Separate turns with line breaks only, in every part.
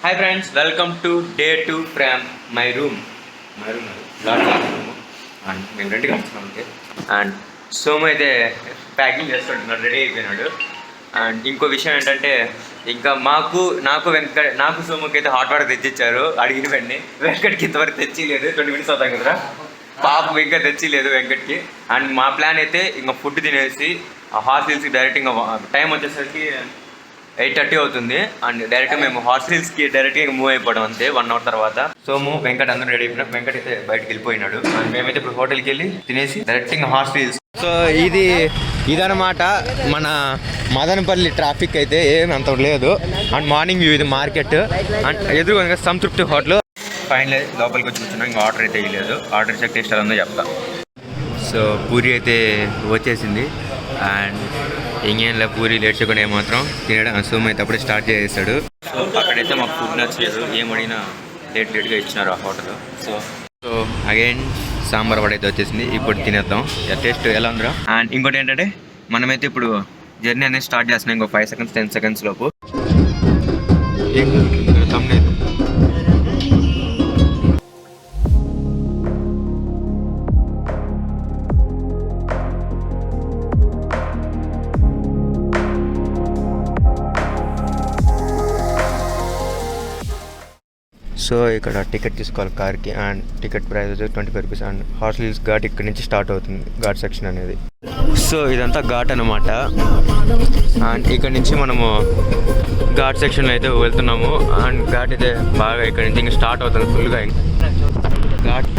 Hi friends, welcome to day 2 from my room and మేము రెండుగా వస్తున్నాం. అండ్ సోము అయితే ప్యాకింగ్ చేస్తుంటున్నాడు, రెడీ అయిపోయినాడు. అండ్ ఇంకో విషయం ఏంటంటే ఇంకా నాకు సోముకి అయితే హాట్ వాటర్ తెచ్చిచ్చారు. అడిగిన వెంకట్కి ఇంతవరకు తెచ్చిలేదు. 20 minutes అవుతాం కదరా, పాపం ఇంకా తెచ్చిలేదు వెంకట్కి. అండ్ మా ప్లాన్ అయితే ఇంకా ఫుడ్ తినేసి హార్స్ హిల్స్కి డైరెక్ట్ ఇంకా టైం వచ్చేసరికి 8:30 అవుతుంది. అండ్ డైరెక్ట్గా మేము హార్స్ హిల్స్కి డైరెక్ట్గా మూవ్ అయిపోవడం అంతే 1 hour తర్వాత. సోము వెంకట్ అందరూ రెడీ అయిపోయినా, వెంకట్ అయితే బయటకు వెళ్ళిపోయినాడు. అండ్ మేమైతే ఇప్పుడు హోటల్కి వెళ్ళి తినేసి డైరెక్ట్గా హార్స్ హిల్స్. సో ఇదనమాట మన మదనపల్లి ట్రాఫిక్ అయితే ఏమి అంత లేదు. అండ్ మార్నింగ్ వ్యూ ఇది మార్కెట్. అండ్ ఎదురుగా సంతృప్తి హోటల్. ఫైనల్ లోపలికి వచ్చి కూర్చున్నాం. ఇంకా ఆర్డర్ అయితే వేయలేదు. ఆర్డర్ చెక్ టేస్ట్ ఉందో చెప్తా. సో పూరి అయితే వచ్చేసింది. అండ్ ఇంకేంలా పూరి లేట్ చేయకుండా ఏమాత్రం తినడం. సోము అయితే అప్పుడే స్టార్ట్ చేసేస్తాడు. సో అక్కడైతే మాకు ఫుడ్ నచ్చలేదు. ఏమడిగినా లేట్గా ఇచ్చినారు ఆ hotel. So again sambar vada అయితే వచ్చేసింది. ఇప్పుడు తినేద్దాం. టేస్ట్ ఎలా ఉందిరా. అండ్ ఇంకోటి ఏంటంటే మనమైతే ఇప్పుడు జర్నీ అనేది స్టార్ట్ చేస్తున్నాం. ఇంకో 5 seconds 10 seconds లోపు. సో ఇక్కడ టికెట్ తీసుకోవాలి కార్కి. And ticket price 25 rupees. And horse hills ghat ఇక్కడ నుంచి స్టార్ట్ అవుతుంది, ఘాట్ సెక్షన్ అనేది. సో ఇదంతా ఘాట్ అనమాట. అండ్ ఇక్కడ నుంచి మనము ఘాట్ సెక్షన్లో అయితే వెళ్తున్నాము. అండ్ ఘాట్ అయితే బాగా ఇక్కడ నుంచి ఇంకా స్టార్ట్ అవుతుంది ఫుల్గా. ఘాట్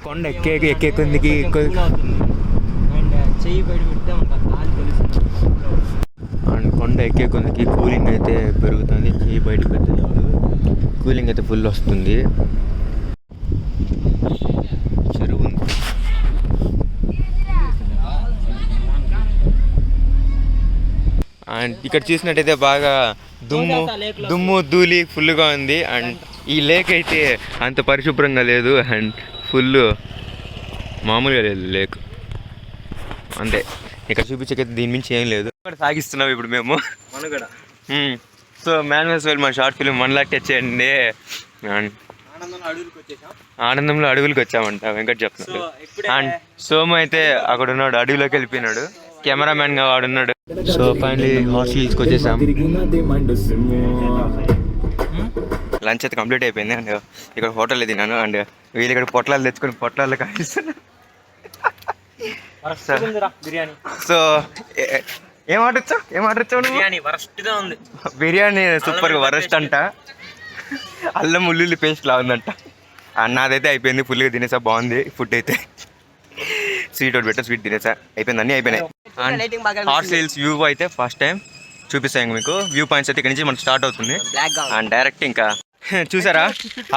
కొండ ఎక్కే కొందికి అండ్ కొండ ఎక్కే కొందికి కూలింగ్ అయితే పెరుగుతుంది. చెయ్యి బయటకు పెట్టదు, కూలింగ్ అయితే ఫుల్ వస్తుంది. చెరువు ఉంది. అండ్ ఇక్కడ చూసినట్టయితే బాగా దుమ్ము ధూళి ఫుల్గా ఉంది. అండ్ ఈ లేక్ అయితే అంత పరిశుభ్రంగా లేదు. అండ్ ఫుల్ మామూలుగా లేదు లేక్, అంతే. ఇక్కడ చూపించకైతే దీని మించి ఏం లేదు. ఇక్కడ సాగిస్తున్నాం ఇప్పుడు మేము. సో మాన్యువల్ మన షార్ట్ ఫిల్మ్ 1 lakh టచ్ చేయండి. అండ్ ఆనందంలో అడవులకు వచ్చామంట వెంకట్ చెప్తున్నాడు. అండ్ సోము అయితే అక్కడ ఉన్నాడు, అడవిలోకి వెళ్ళిపోయినాడు. కెమెరామ్యాన్గా వాడున్నాడు. సో ఫైనలీ హార్స్ హిల్స్కి వచ్చేసాం. లంచ్ అయితే కంప్లీట్ అయిపోయింది. అండ్ ఇక్కడ హోటల్లో తిన్నాను. అండ్ వీళ్ళు ఇక్కడ పొట్లాలు తెచ్చుకొని పొట్లాల్లో కాయిస్తున్నారు. సో ఏం ఆర్డర్ ఇచ్చావు? బిర్యానీ సూపర్గా వరస్ట్ అంట. అల్లం ఉల్లుల్లి పేస్ట్ లా ఉందంట. అండ్ నాదైతే అయిపోయింది, ఫుల్గా తినేసా. బాగుంది ఫుడ్ అయితే. స్వీట్ ఒకటి పెట్టా, స్వీట్ తినేసా. అయిపోయింది, అన్నీ అయిపోయినాయి. అండ్ హార్స్ హిల్స్ వ్యూ అయితే ఫస్ట్ టైం చూపిస్తాను మీకు. వ్యూ పాయింట్స్ అయితే ఇక్కడ నుంచి మనకు స్టార్ట్ అవుతుంది. అండ్ డైరెక్ట్ ఇంకా చూసారా,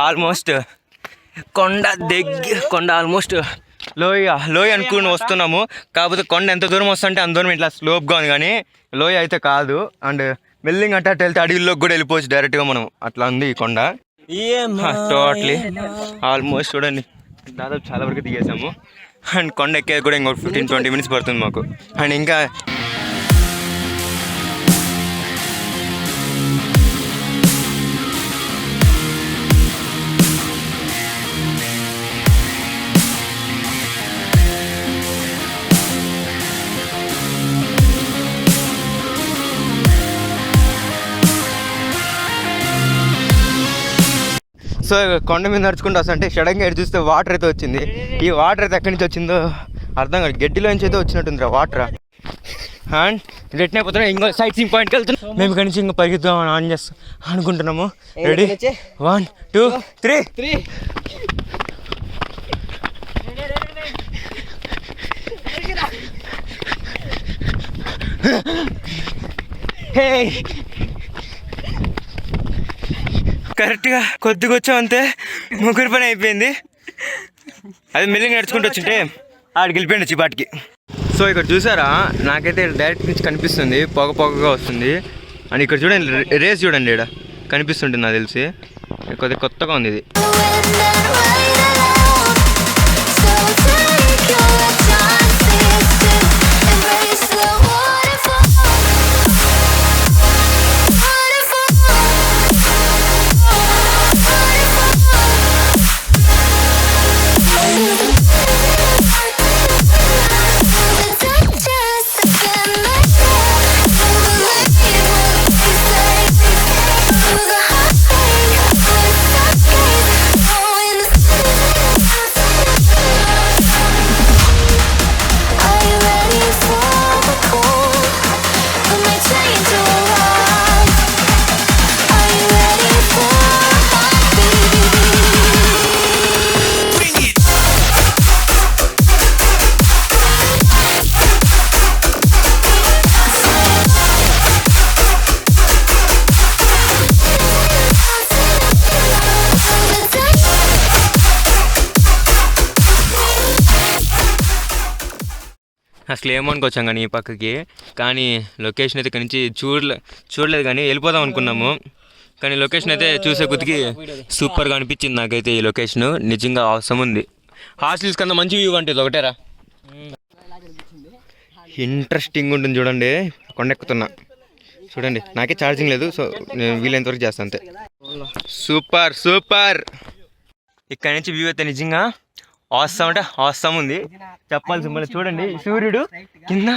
ఆల్మోస్ట్ కొండ ఆల్మోస్ట్ లోయ అనుకుని వస్తున్నాము. కాకపోతే కొండ ఎంత దూరం వస్తుంటే అంత దూరం ఇట్లా స్లోప్గా ఉంది, కానీ లోయ అయితే కాదు. అండ్ మెల్లింగ్ అట్ట వెళ్తే అడవిలోకి కూడా వెళ్ళిపోవచ్చు డైరెక్ట్గా మనం. అట్లా ఉంది ఈ కొండ టోటలీ. ఆల్మోస్ట్ చూడండి, దాదాపు చాలా వరకు దిగేసాము. అండ్ కొండ ఎక్కేది కూడా ఇంకో 15-20 minutes పడుతుంది మాకు. అండ్ ఇంకా సో కొండ మీద నడుచుకుంటూ వస్తుంటే సడన్గా ఎటు చూస్తే వాటర్ అయితే వచ్చింది. ఈ వాటర్ అయితే ఎక్కడి నుంచి వచ్చిందో అర్థం కాదు, గడ్డిలో నుంచి అయితే వచ్చినట్టుంది వాటర్. అండ్ రిటర్న్ అయిపోతున్నా ఇంకో సైట్ సీయింగ్ పాయింట్కి వెళ్తున్నాం. మేము ఇక్కడి నుంచి ఇంకా పరిగెత్తాం ఆన్ చేస్తాం అనుకుంటున్నాము. రెడీ 1 2 3. కరెక్ట్గా కొద్దిగా వచ్చాం అంతే, ముగ్గురు పని అయిపోయింది. అది మెల్లిగా నడుచుకుంటూ వచ్చింటే ఆడికి వెళ్ళిపోయింది చిపాటికి. సో ఇక్కడ చూసారా, నాకైతే డైరెక్ట్ నుంచి కనిపిస్తుంది, పొగగా వస్తుంది. అండ్ ఇక్కడ చూడండి రేస్ చూడండి, ఇక్కడ కనిపిస్తుంటుంది నాకు తెలిసి. కొద్దిగా కొత్తగా ఉంది ఇది. అసలు ఏమనుకోవచ్చాం కానీ ఈ పక్కకి, కానీ లొకేషన్ అయితే ఇక్కడి నుంచి చూడలేదు కానీ వెళ్ళిపోదాం అనుకున్నాము. కానీ లొకేషన్ అయితే చూసే కొద్దికి సూపర్గా అనిపించింది నాకైతే. ఈ లొకేషన్ నిజంగా అవసరం ఉంది. హాస్టల్స్ కన్నా మంచి వ్యూ అంటే ఇది ఒకటేరా. ఇంట్రెస్టింగ్ ఉంటుంది చూడండి. కొండెక్కుతున్నా చూడండి, నాకే ఛార్జింగ్ లేదు, సో నేను వీలైనంతవరకు చేస్తాను అంతే. సూపర్. ఇక్కడ నుంచి వ్యూ అయితే నిజంగా అవసరం అంటే అవసరం ఉంది, చెప్పాల్సి మళ్ళీ. చూడండి సూర్యుడు కింద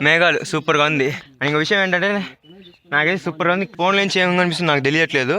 మేఘాలు, సూపర్గా ఉంది. ఇంకో విషయం ఏంటంటే నాకైతే సూపర్గా ఉంది. ఫోన్లో నుంచి ఏమి కనిపిస్తుంది నాకు తెలియట్లేదు.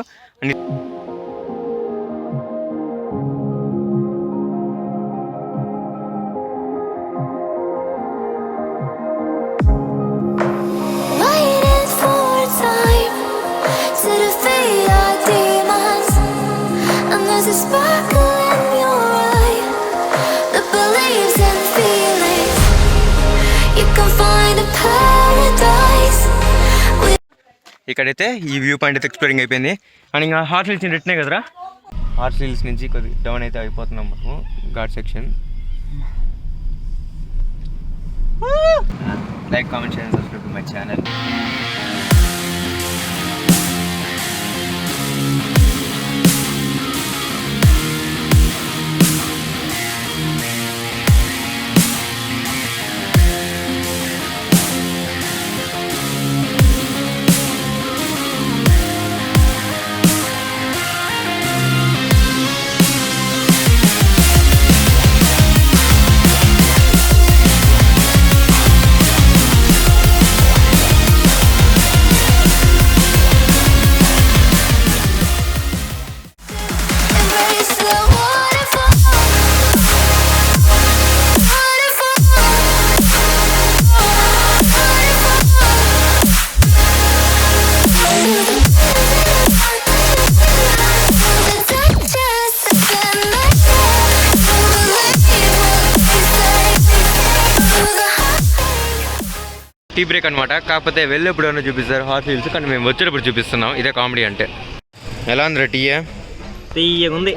ఇక్కడైతే ఈ వ్యూ పాయింట్ అయితే ఎక్స్ప్లోరింగ్ అయిపోయింది. అండ్ ఇంకా హార్స్ హిల్స్ రిటర్నే కదరా, హార్స్ హిల్స్ నుంచి కొద్దిగా డౌన్ అయితే అయిపోతున్నాం మనము, ghat section. Like, comment, share, subscribe to my channel. Tea break అనమాట. కాకపోతే వెళ్ళేప్పుడు ఏమైనా చూపిస్తారు హార్స్ హిల్స్, కానీ మేము వచ్చేటప్పుడు చూపిస్తున్నాం. ఇదే కామెడీ అంటే. ఎలా ఉందిరా టీ?
తీయగా ఉంది.